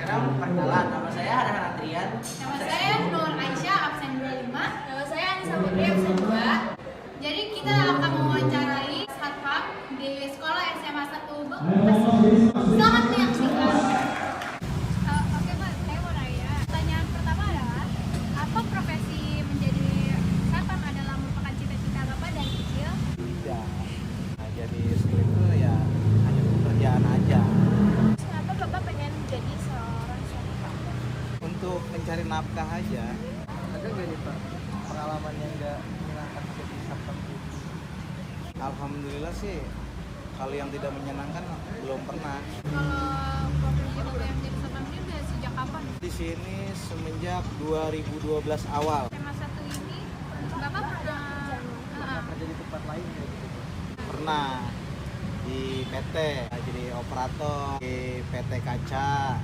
Sekarang perkenalan, nama saya Harhan Adrian. Nama saya Nur Aisyah, absen 25. Nama saya Anissa Putri, absen 2. Jadi kita akan mewawancarai Satham di sekolah SMA 1 Bekasi. Selamat menyaksikan. Oke Pak, saya mau nanya. Pertanyaan pertama adalah, apa profesi menjadi Satham adalah merupakan cita-cita Bapak dari kecil? Tidak. Nah, jadi skill itu ya hanya pekerjaan aja. Kenapa Bapak pengen jadi seorang Satham? Untuk mencari nafkah aja. Ada nggak nih Pak pengalaman yang nggak menyenangkan jadi satpam itu? Alhamdulillah sih, kalau yang tidak menyenangkan belum pernah. Kalau profesi Bapak yang menjadi Satham ini udah sejak kapan? Di sini semenjak 2012 awal. SMA 1 ini Bapak pernah Kerja di tempat lain kayak gitu? Pernah di PT, jadi operator di PT Kaca,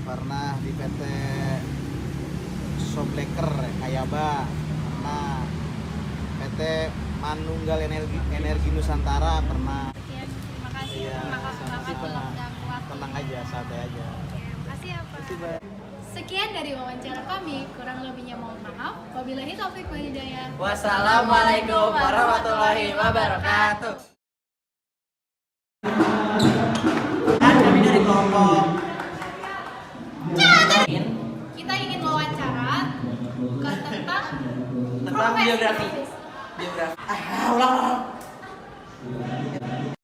pernah di PT Sobleker Kayaba, pernah PT Manunggal Energi Nusantara, pernah. Ya, terima kasih. Iya, Terima kasih banget sama-sama. udah waktu. Tenang aja, santai aja. Makasih ya Pak. Makasih, Mbak. Sekian dari wawancara kami, kurang lebihnya mohon maaf. Wabillahi taufiq wal hidayah. Wassalamualaikum warahmatullahi wabarakatuh. Kan kami dari kelompok Kita ingin wawancara tentang tentang profesi. biografi. Ulang.